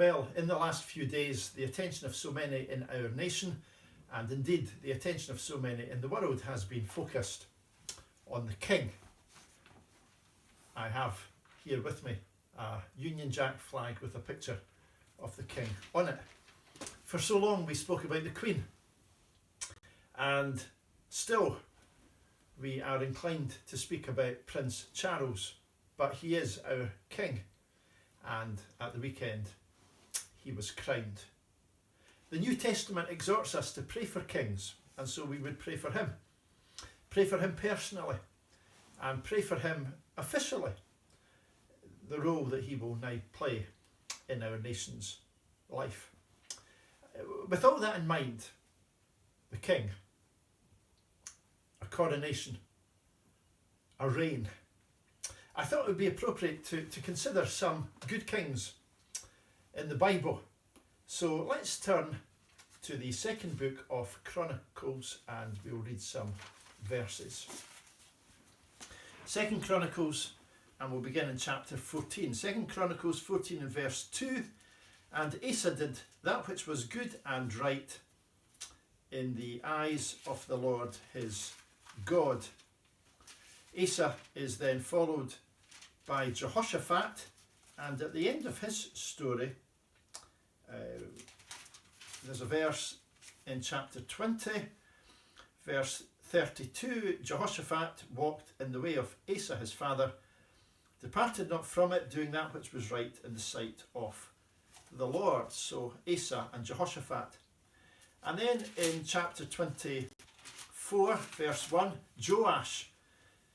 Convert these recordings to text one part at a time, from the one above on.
Well, in the last few days, the attention of so many in our nation, and indeed the attention of so many in the world, has been focused on the King. I have here with me a Union Jack flag with a picture of the King on it. For so long we spoke about the Queen, and still we are inclined to speak about Prince Charles, but he is our King, and at the weekend he was crowned. The New Testament exhorts us to pray for kings, and so we would pray for him. Pray for him personally, and pray for him officially, the role that he will now play in our nation's life. With all that in mind, the King, a coronation, a reign, I thought it would be appropriate to consider some good kings in the Bible. So let's turn to the second book of Chronicles and we'll read some verses. 2 Chronicles, and we'll begin in chapter 14. 2 Chronicles 14 and verse 2. And Asa did that which was good and right in the eyes of the Lord his God. Asa is then followed by Jehoshaphat, and at the end of his story, there's a verse in chapter 20, verse 32. Jehoshaphat walked in the way of Asa his father, departed not from it, doing that which was right in the sight of the Lord. So Asa and Jehoshaphat. And then in chapter 24, verse 1, Joash,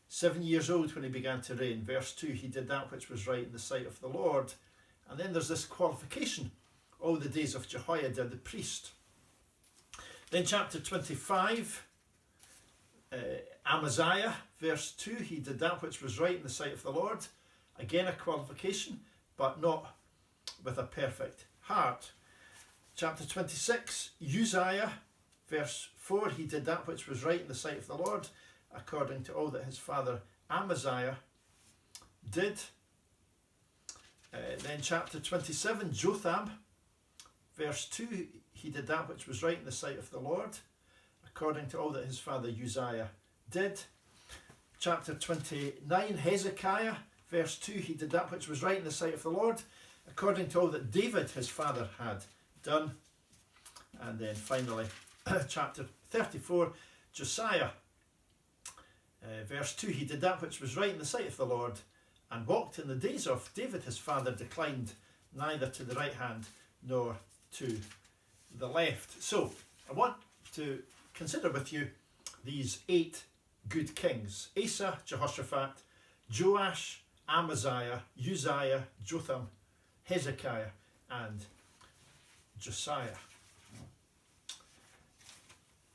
7 years old when he began to reign. Verse 2, he did that which was right in the sight of the Lord. And then there's this qualification, all the days of Jehoiada the priest. Then chapter 25, Amaziah, verse 2, he did that which was right in the sight of the Lord. Again a qualification, but not with a perfect heart. Chapter 26, Uzziah, verse 4, he did that which was right in the sight of the Lord, according to all that his father Amaziah did. Then chapter 27, Jotham, verse 2, he did that which was right in the sight of the Lord, according to all that his father Uzziah did. Chapter 29, Hezekiah, verse 2, he did that which was right in the sight of the Lord, according to all that David his father had done. And then finally, chapter 34, Josiah, verse 2, he did that which was right in the sight of the Lord, and walked in the days of David his father, declined neither to the right hand nor to the left. So I want to consider with you these 8 good kings: Asa, Jehoshaphat, Joash, Amaziah, Uzziah, Jotham, Hezekiah and Josiah.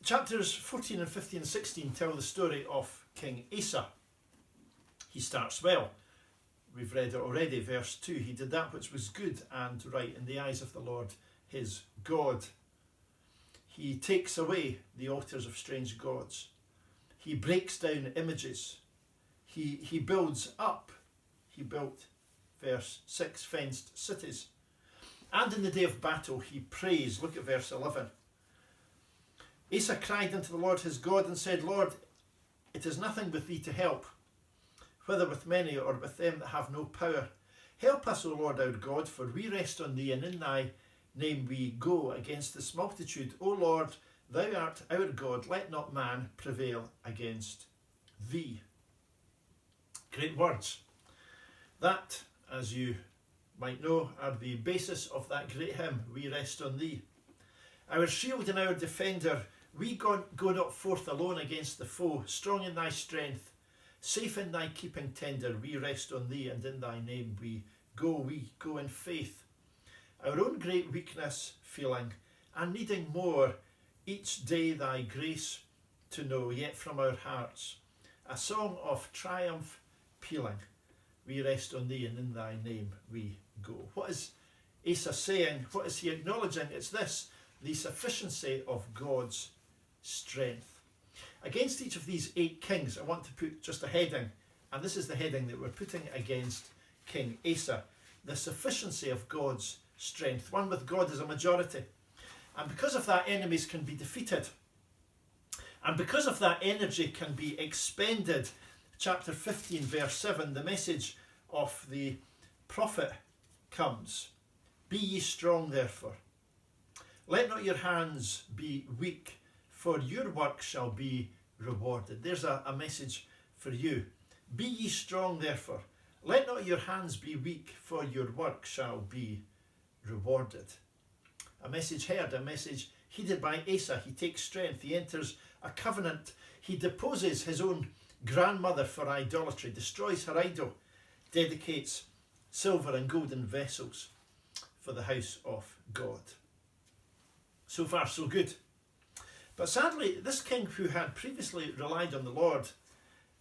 Chapters 14 and 15 and 16 tell the story of King Asa. He starts well. We've read it already, verse 2. He did that which was good and right in the eyes of the Lord his God. He takes away the altars of strange gods. He breaks down images. He builds up. He built, verse 6, fenced cities. And in the day of battle he prays. Look at verse 11. Asa cried unto the Lord his God and said, Lord, it is nothing with thee to help, whether with many or with them that have no power. Help us, O Lord our God, for we rest on thee, and in thy name we go against this multitude. O Lord, thou art our God, let not man prevail against thee. Great words. That, as you might know, are the basis of that great hymn, We Rest on Thee. Our shield and our defender, we go not forth alone against the foe, strong in thy strength, safe in thy keeping tender, we rest on thee, and in thy name we go in faith. Our own great weakness feeling, and needing more each day thy grace to know, yet from our hearts a song of triumph pealing, we rest on thee, and in thy name we go. What is Asa saying? What is he acknowledging? It's this: the sufficiency of God's strength. Against each of these 8 kings, I want to put just a heading, and this is the heading that we're putting against King Asa: the sufficiency of God's strength, one with God as a majority. And because of that, enemies can be defeated. And because of that, energy can be expended. Chapter 15, verse 7, the message of the prophet comes. Be ye strong, therefore. Let not your hands be weak, for your work shall be rewarded. There's a message for you. Be ye strong, therefore. Let not your hands be weak, for your work shall be rewarded. A message heard, a message heeded by Asa. He takes strength, he enters a covenant. He deposes his own grandmother for idolatry, destroys her idol, dedicates silver and golden vessels for the house of God. So far, so good. But sadly, this king who had previously relied on the Lord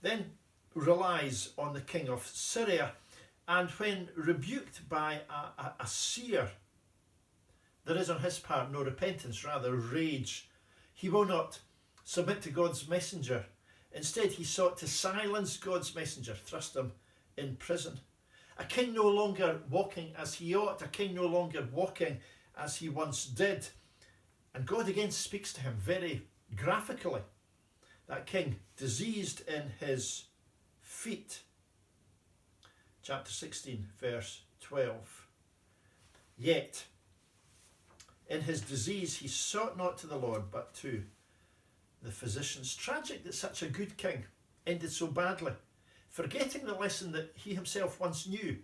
then relies on the king of Syria, and when rebuked by a seer, there is on his part no repentance, rather rage. He will not submit to God's messenger. Instead, he sought to silence God's messenger, thrust him in prison. A king no longer walking as he ought, a king no longer walking as he once did. And God again speaks to him very graphically. That king, diseased in his feet. Chapter 16, verse 12. Yet, in his disease, he sought not to the Lord, but to the physicians. Tragic that such a good king ended so badly, forgetting the lesson that he himself once knew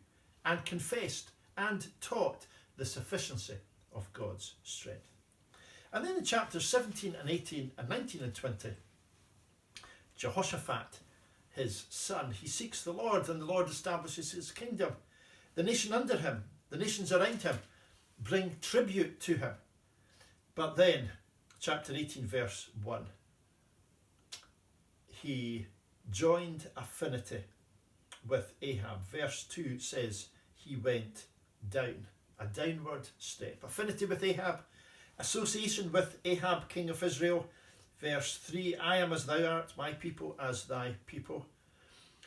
and confessed and taught the sufficiency of God's strength. And then in chapters 17 and 18 and 19 and 20, Jehoshaphat, his son, he seeks the Lord, and the Lord establishes his kingdom. The nation under him, the nations around him, bring tribute to him. But then, chapter 18, verse 1, he joined affinity with Ahab. Verse 2 says he went down, a downward step. Affinity with Ahab, association with Ahab, king of Israel. Verse 3, I am as thou art, my people as thy people.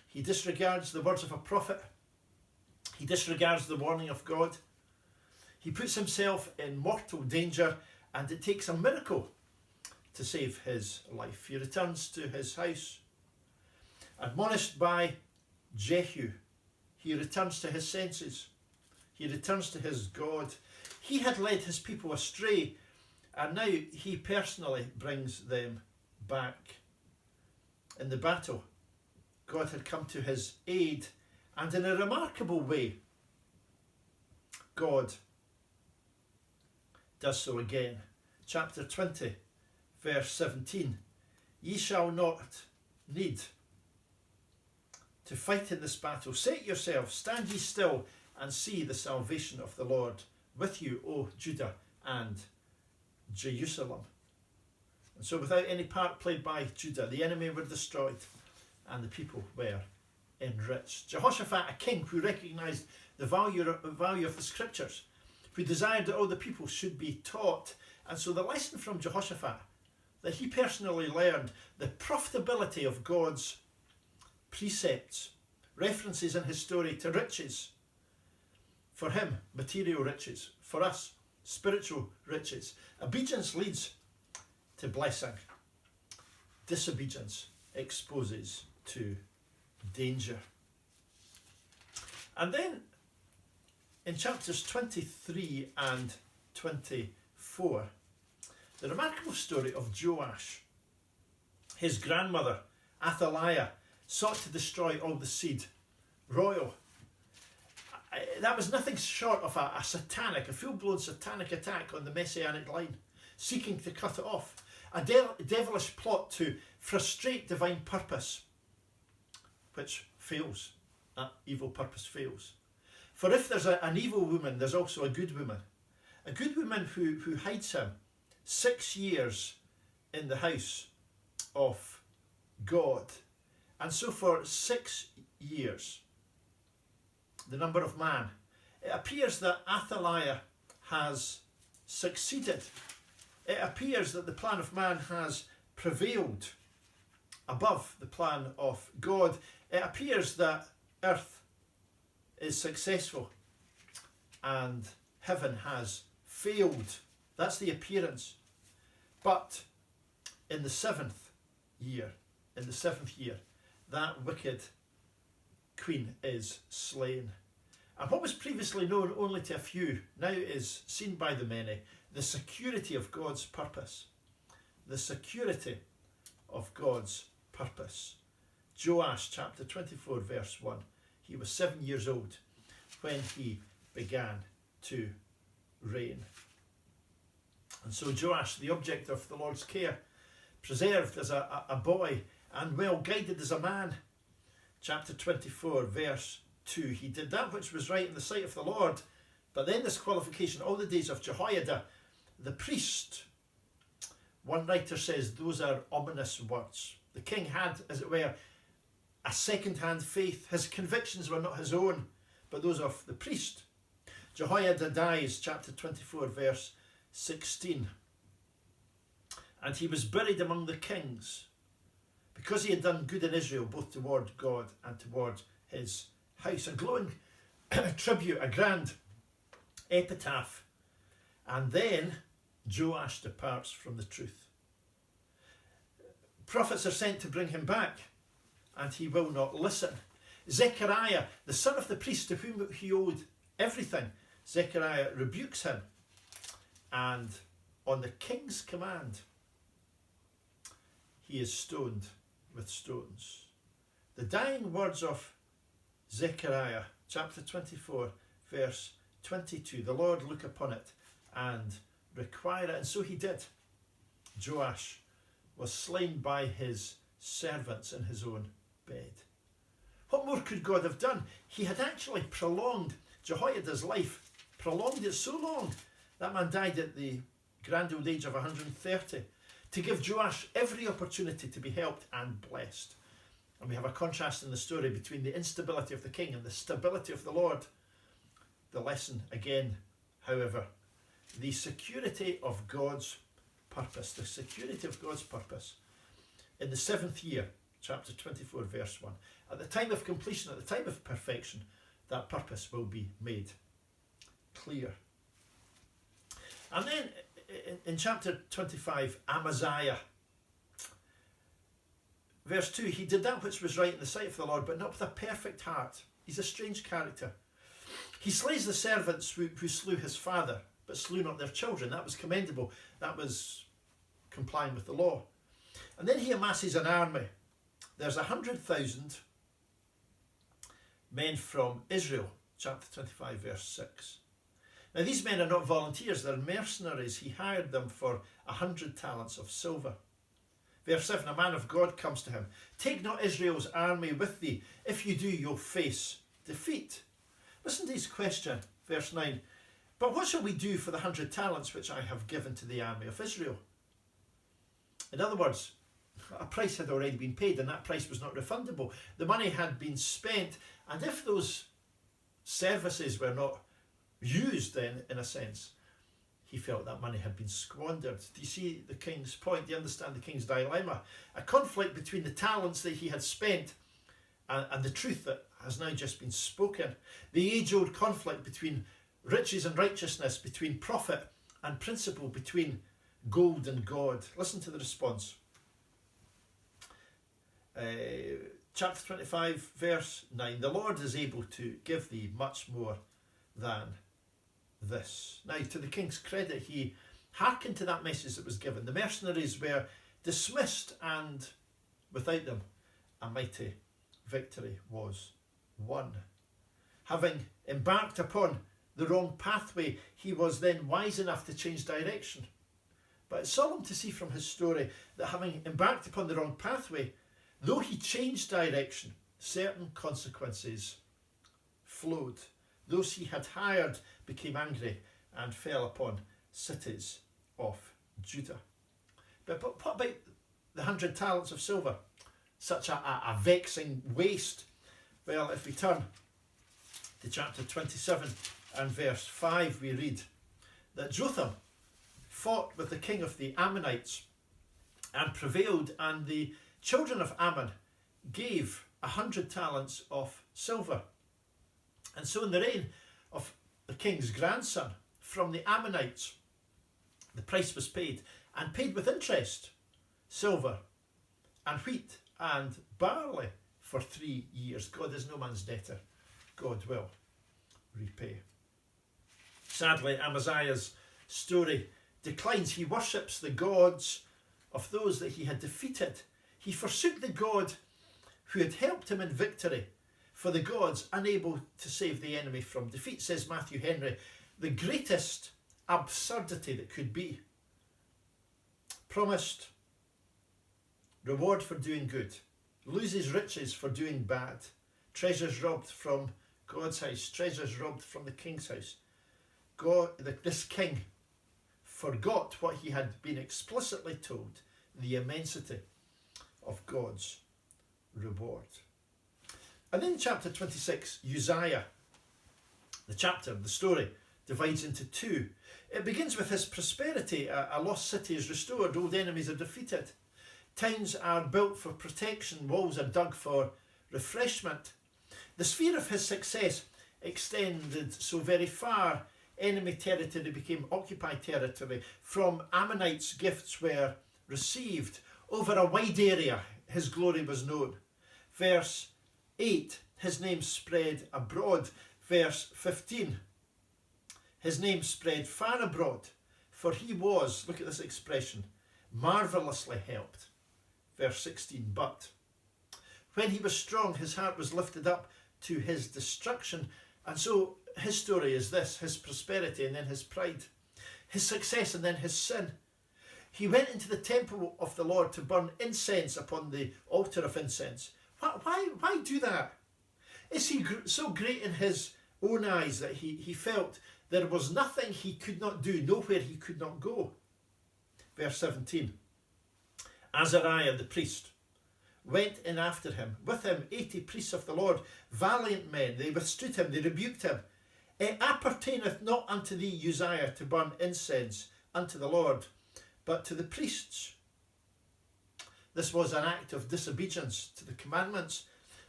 He disregards the words of a prophet. He disregards the warning of God. He puts himself in mortal danger, and it takes a miracle to save his life. He returns to his house. Admonished by Jehu, he returns to his senses. He returns to his God. He had led his people astray, and now he personally brings them back. In the battle, God had come to his aid, and in a remarkable way, God does so again. Chapter 20, verse 17. Ye shall not need to fight in this battle. Set yourselves, stand ye still, and see the salvation of the Lord with you, O Judah and Jerusalem. And so without any part played by Judah, the enemy were destroyed and the people were enriched. Jehoshaphat, a king who recognised the value of the scriptures, who desired that all the people should be taught. And so the lesson from Jehoshaphat that he personally learned, the profitability of God's precepts, references in his story to riches. For him, material riches. For us, spiritual riches. Obedience leads to blessing. Disobedience exposes to danger. And then in chapters 23 and 24, the remarkable story of Joash. His grandmother, Athaliah, sought to destroy all the seed royal. That was nothing short of a full-blown satanic attack on the messianic line, seeking to cut it off. A devilish plot to frustrate divine purpose, which fails. That evil purpose fails. For if there's an evil woman, there's also a good woman. A good woman who hides him 6 years in the house of God. And so for 6 years, the number of man, it appears that Athaliah has succeeded. It appears that the plan of man has prevailed above the plan of God. It appears that earth is successful and heaven has failed. That's the appearance. But in the seventh year, that wicked queen is slain. And what was previously known only to a few now is seen by the many. The security of God's purpose. The security of God's purpose. Joash chapter 24 verse 1. He was 7 years old when he began to reign. And so Joash, the object of the Lord's care, preserved as a boy and well guided as a man. Chapter 24 verse 2. He did that which was right in the sight of the Lord. But then this qualification, all the days of Jehoiada, the priest. One writer says those are ominous words. The king had, as it were, a second-hand faith. His convictions were not his own, but those of the priest. Jehoiada dies, chapter 24, verse 16. And he was buried among the kings, because he had done good in Israel, both toward God and toward his house. A glowing tribute, a grand epitaph. And then Joash departs from the truth. Prophets are sent to bring him back, and he will not listen. Zechariah, the son of the priest to whom he owed everything, Zechariah rebukes him, and on the king's command, he is stoned with stones. The dying words of Zechariah, chapter 24, verse 22, the Lord look upon it and require it. And so he did. Joash was slain by his servants in his own bed. What more could God have done? He had actually prolonged Jehoiada's life, prolonged it so long. That man died at the grand old age of 130, to give Joash every opportunity to be helped and blessed. And we have a contrast in the story between the instability of the king and the stability of the Lord. The lesson again, however, the security of God's purpose. The security of God's purpose. In the 7th year, chapter 24, verse 1. At the time of completion, at the time of perfection, that purpose will be made clear. And then in chapter 25, Amaziah, verse 2, he did that which was right in the sight of the Lord, but not with a perfect heart. He's a strange character. He slays the servants who slew his father, but slew not their children. That was commendable. That was complying with the law. And then he amasses an army. There's 100,000 men from Israel, chapter 25, verse 6. Now these men are not volunteers, they're mercenaries. He hired them for 100 talents of silver. Verse 7, a man of God comes to him. Take not Israel's army with thee. If you do, you'll face defeat. Listen to his question, verse 9. But what shall we do for the 100 talents which I have given to the army of Israel? In other words, a price had already been paid, and that price was not refundable. The money had been spent, and if those services were not used, then in a sense, he felt that money had been squandered. Do you see the king's point? Do you understand the king's dilemma? A conflict between the talents that he had spent and the truth that has now just been spoken. The age-old conflict between riches and righteousness, between profit and principle, between gold and God. Listen to the response. Chapter 25, verse 9. The Lord is able to give thee much more than this. Now, to the king's credit, he hearkened to that message that was given. The mercenaries were dismissed, and without them, a mighty victory was won. Having embarked upon the wrong pathway, he was then wise enough to change direction. But it's solemn to see from his story that having embarked upon the wrong pathway, though he changed direction, certain consequences flowed. Those he had hired became angry and fell upon cities of Judah. But what about the 100 talents of silver? Such a vexing waste. Well, if we turn to chapter 27 and verse 5, we read that Jotham fought with the king of the Ammonites and prevailed, and the children of Ammon gave 100 talents of silver. And so in the reign of the king's grandson, from the Ammonites. The price was paid, and paid with interest, silver and wheat and barley for 3 years. God is no man's debtor. God will repay. Sadly, Amaziah's story declines. He worships the gods of those that he had defeated. He forsook the God who had helped him in victory for the gods unable to save the enemy from defeat. Says Matthew Henry, the greatest absurdity that could be. Promised reward for doing good, loses riches for doing bad, treasures robbed from God's house, treasures robbed from the king's house. This king forgot what he had been explicitly told, the immensity of God's reward. And then in chapter 26, Uzziah, the story, divides into two. It begins with his prosperity. A lost city is restored, old enemies are defeated, towns are built for protection, walls are dug for refreshment. The sphere of his success extended so very far, enemy territory became occupied territory. From Ammonites, gifts were received. Over a wide area, his glory was known. Verse 8, his name spread abroad. Verse 15, his name spread far abroad, for he was, look at this expression, marvellously helped. Verse 16, but when he was strong, his heart was lifted up to his destruction. And so his story is this, his prosperity and then his pride, his success and then his sin. He went into the temple of the Lord to burn incense upon the altar of incense. Why do that? Is he so great in his own eyes that he felt there was nothing he could not do, nowhere he could not go? Verse 17, Azariah the priest went in after him, with him 80 priests of the Lord, valiant men. They withstood him, they rebuked him. It appertaineth not unto thee, Uzziah, to burn incense unto the Lord, but to the priests. This was an act of disobedience to the commandments.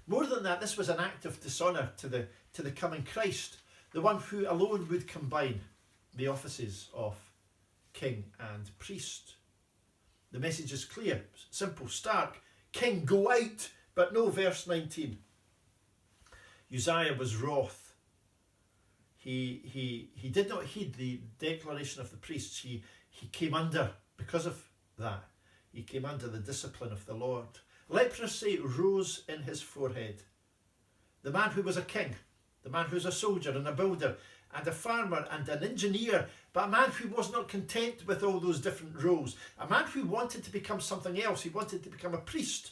More than that, this was an act of dishonour to the coming Christ, the one who alone would combine the offices of king and priest. The message is clear, simple, stark. King, go out. But no, verse 19. Uzziah was wroth. He did not heed the declaration of the priests. He came under, because of that, he came under the discipline of the Lord. Leprosy rose in his forehead. The man who was a king, the man who was a soldier and a builder and a farmer and an engineer, but a man who was not content with all those different roles, a man who wanted to become something else. He wanted to become a priest.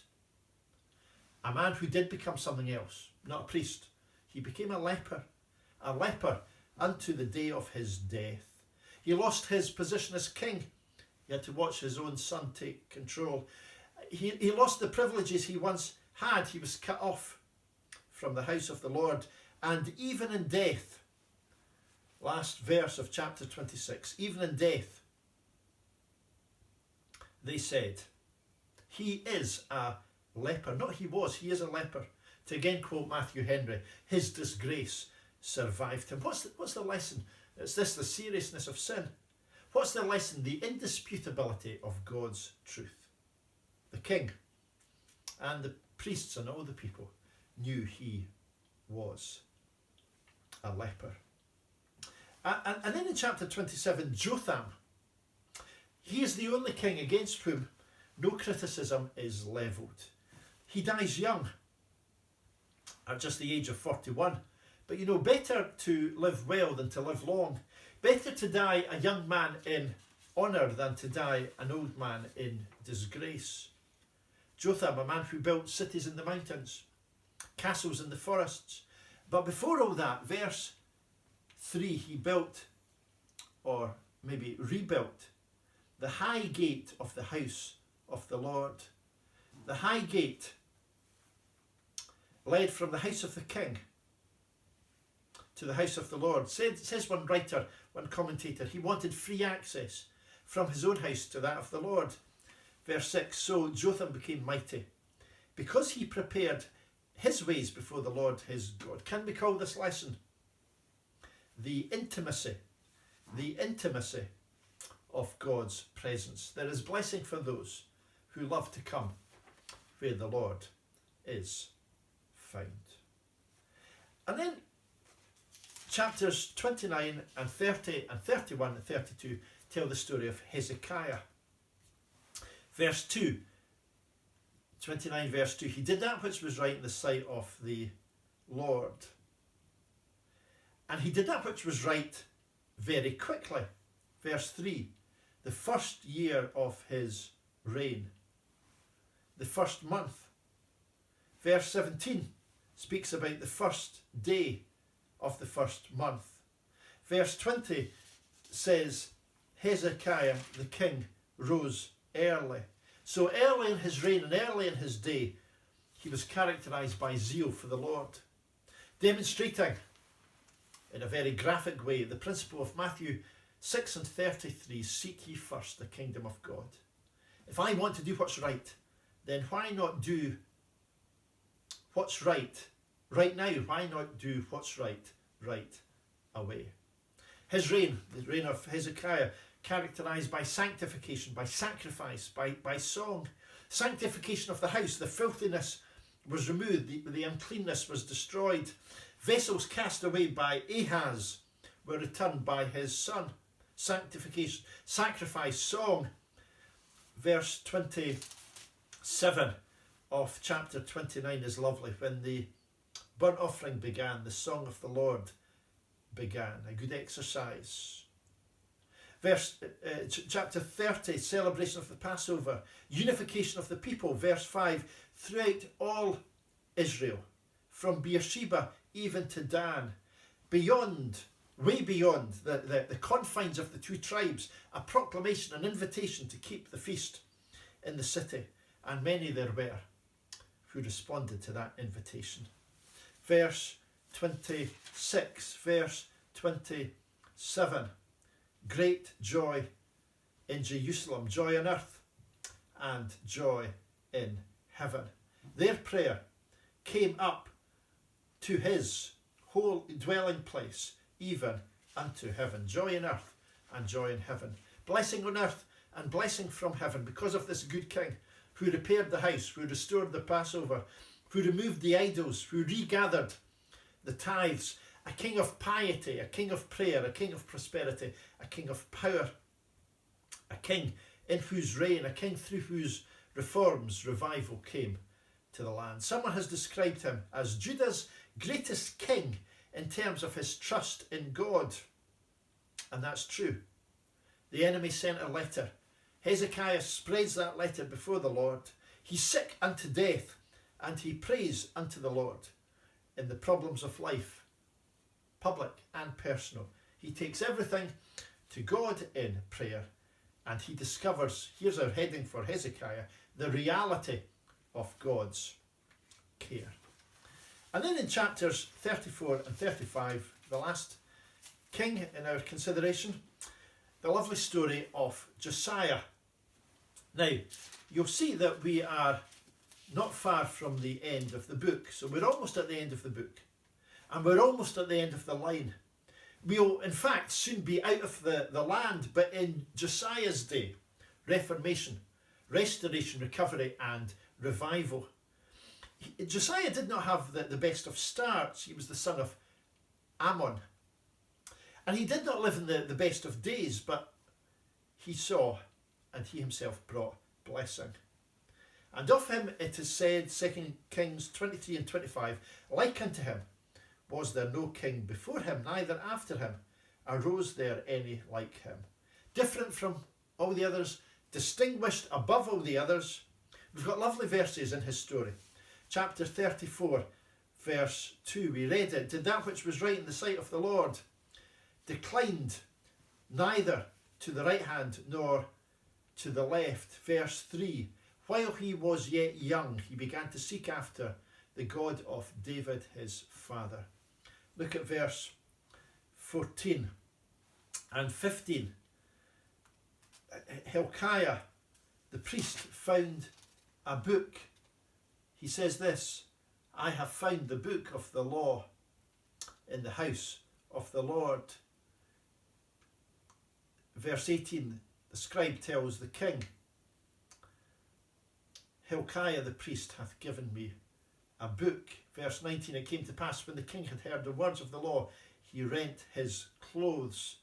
A man who did become something else, not a priest. He became a leper unto the day of his death. He lost his position as king. He had to watch his own son take control. He lost the privileges he once had. He was cut off from the house of the Lord. And even in death, last verse of chapter 26, even in death, they said, he is a leper. Not he was, he is a leper. To again quote Matthew Henry, his disgrace survived him. What's the lesson? It's this, the seriousness of sin. What's the lesson? The indisputability of God's truth. The king and the priests and all the people knew he was a leper. And then in chapter 27, Jotham, he is the only king against whom no criticism is levelled. He dies young, at just the age of 41. But you know, better to live well than to live long. Better to die a young man in honour than to die an old man in disgrace. Jotham, a man who built cities in the mountains, castles in the forests. But before all that, verse 3, he built, or maybe rebuilt, the high gate of the house of the Lord. The high gate led from the house of the king to the house of the Lord. Says one writer, one commentator, he wanted free access from his own house to that of the Lord. Verse 6, so Jotham became mighty because he prepared his ways before the Lord his God. Can we call this lesson? The intimacy, the intimacy of God's presence. There is blessing for those who love to come where the Lord is found. And then chapters 29 and 30 and 31 and 32 tell the story of Hezekiah. Verse 2, 29 verse 2, he did that which was right in the sight of the Lord. And he did that which was right very quickly. Verse 3, the first year of his reign, the first month. Verse 17 speaks about the first day of the first month. Verse 20 says, Hezekiah the king rose early. So early in his reign and early in his day, he was characterised by zeal for the Lord, demonstrating in a very graphic way the principle of Matthew 6 and 33, seek ye first the kingdom of God. If I want to do what's right, then why not do what's right now? Why not do what's right away? His reign, the reign of Hezekiah, characterised by sanctification, by sacrifice, by song. Sanctification of the house, the filthiness was removed, the uncleanness was destroyed. Vessels cast away by Ahaz were returned by his son. Sanctification, sacrifice, song. Verse 27 of chapter 29 is lovely. When the burnt offering began, the song of the Lord began. A good exercise. Chapter 30, celebration of the Passover, unification of the people. Verse 5, throughout all Israel, from Beersheba even to Dan, beyond, way beyond the confines of the two tribes, a proclamation, an invitation to keep the feast in the city. And many there were who responded to that invitation. Verse 26, verse 27, great joy in Jerusalem, joy on earth and joy in heaven. Their prayer came up to his whole dwelling place, even unto heaven. Joy on earth and joy in heaven. Blessing on earth and blessing from heaven because of this good king who repaired the house, who restored the Passover, who removed the idols, who regathered the tithes. A king of piety, a king of prayer, a king of prosperity, a king of power, a king in whose reign, a king through whose reforms revival came to the land. Someone has described him as Judah's greatest king in terms of his trust in God. And that's true. The enemy sent a letter. Hezekiah spreads that letter before the Lord. He's sick unto death and he prays unto the Lord in the problems of life, public and personal. He takes everything to God in prayer and he discovers, here's our heading for Hezekiah, the reality of God's care. And then in chapters 34 and 35, the last king in our consideration, the lovely story of Josiah. Now, you'll see that we are not far from the end of the book. So we're almost at the end of the book. And we're almost at the end of the line. We'll, in fact, soon be out of the land, but in Josiah's day, reformation, restoration, recovery, and revival. Josiah did not have the best of starts. He was the son of Ammon. And he did not live in the best of days, but he saw and he himself brought blessing. And of him it is said, 2 Kings 23 and 25, like unto him was there no king before him, neither after him arose there any like him. Different from all the others, distinguished above all the others. We've got lovely verses in his story. Chapter 34, verse 2, we read it. Did that which was right in the sight of the Lord, declined neither to the right hand nor to the left. Verse 3, while he was yet young, he began to seek after the God of David his father. Look at verse 14 and 15. Hilkiah, the priest, found a book. He says this, I have found the book of the law in the house of the Lord. verse 18, the scribe tells the king, Hilkiah the priest hath given me a book. Verse 19, it came to pass when the king had heard the words of the law, he rent his clothes.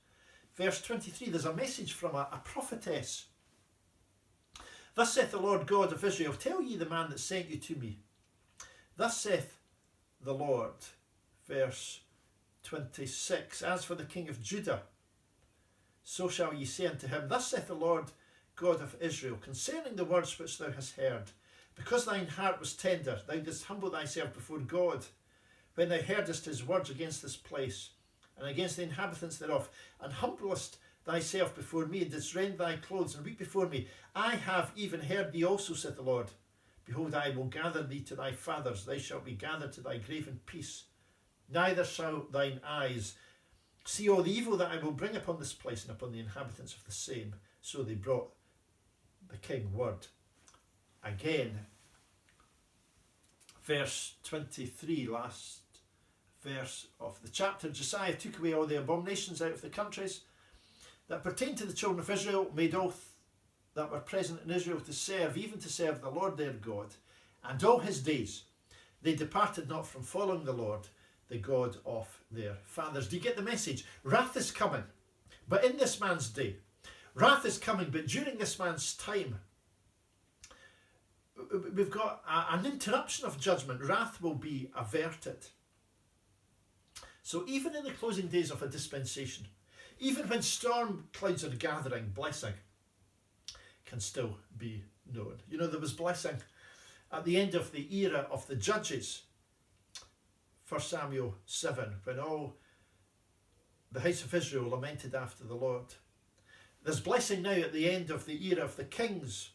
Verse 23, there's a message from a prophetess. Thus saith the Lord God of Israel, tell ye the man that sent you to me. Thus saith the Lord. Verse 26, as for the king of Judah, so shall ye say unto him, Thus saith the Lord God of Israel, concerning the words which thou hast heard, because thine heart was tender, thou didst humble thyself before God, when thou heardest his words against this place, and against the inhabitants thereof, and humblest thyself before me, and didst rend thy clothes, and weep before me. I have even heard thee also, saith the Lord. Behold, I will gather thee to thy fathers, thou shalt be gathered to thy grave in peace. Neither shall thine eyes see all the evil that I will bring upon this place and upon the inhabitants of the same. So they brought the king word. Again, verse 23, last verse of the chapter. Josiah took away all the abominations out of the countries that pertained to the children of Israel, made oath that were present in Israel to serve, even to serve the Lord their God. And all his days they departed not from following the Lord, the God of their fathers. Do you get the message? Wrath is coming, but in this man's day. Wrath is coming, but during this man's time, we've got an interruption of judgment. Wrath will be averted. So even in the closing days of a dispensation, even when storm clouds are gathering, blessing can still be known. You know, there was blessing at the end of the era of the judges, 1 Samuel 7, when all the house of Israel lamented after the Lord. There's blessing now at the end of the era of the kings.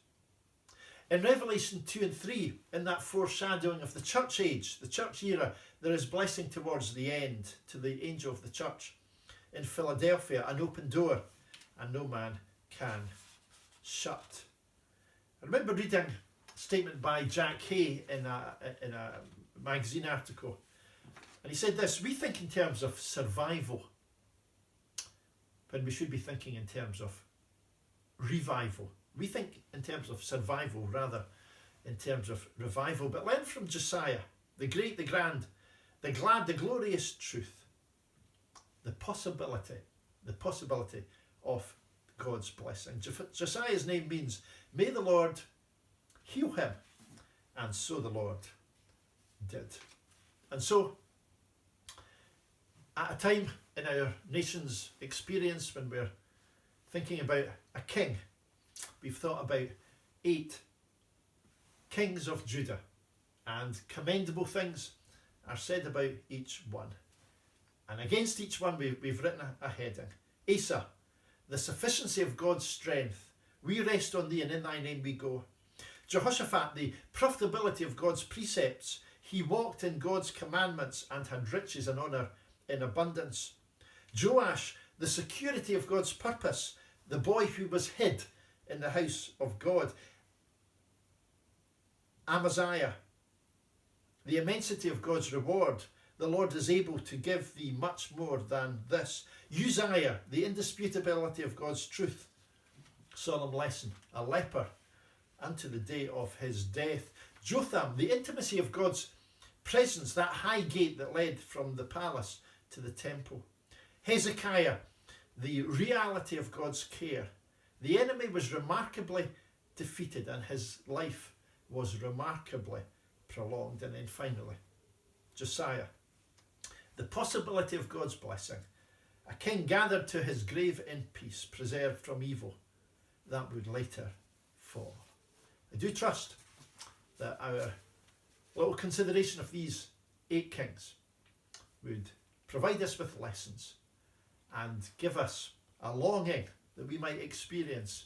In Revelation 2 and 3, in that foreshadowing of the church age, the church era, there is blessing towards the end to the angel of the church in Philadelphia, an open door, and no man can shut. I remember reading a statement by Jack Hay in a magazine article, and he said this: we think in terms of survival when we should be thinking in terms of revival. We think in terms of survival rather in terms of revival. But learn from Josiah, the great, the grand, the glad, the glorious truth, the possibility of God's blessing. Josiah's name means, may the Lord heal him. And so the Lord did. And so, at a time in our nation's experience when we're thinking about a king, we've thought about 8 kings of Judah, and commendable things are said about each one. And against each one we've written a heading. Asa, the sufficiency of God's strength. We rest on thee, and in thy name we go. Jehoshaphat, the profitability of God's precepts. He walked in God's commandments and had riches and honour in abundance. Joash, the security of God's purpose. The boy who was hid in the house of God. Amaziah, the immensity of God's reward. The Lord is able to give thee much more than this. Uzziah, the indisputability of God's truth. Solemn lesson, a leper unto the day of his death. Jotham, the intimacy of God's presence, that high gate that led from the palace to the temple. Hezekiah, the reality of God's care. The enemy was remarkably defeated and his life was remarkably prolonged. And then finally, Josiah, the possibility of God's blessing. A king gathered to his grave in peace, preserved from evil that would later fall. I do trust that our little consideration of these 8 kings would provide us with lessons and give us a longing that we might experience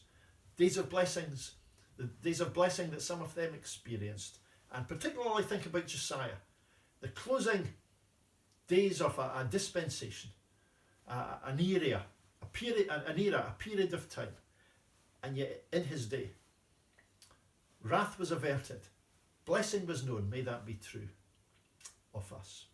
days of blessings, the days of blessing that some of them experienced. And particularly think about Josiah, the closing days of a dispensation, an era, a period of time. And yet in his day, wrath was averted, blessing was known. May that be true of us.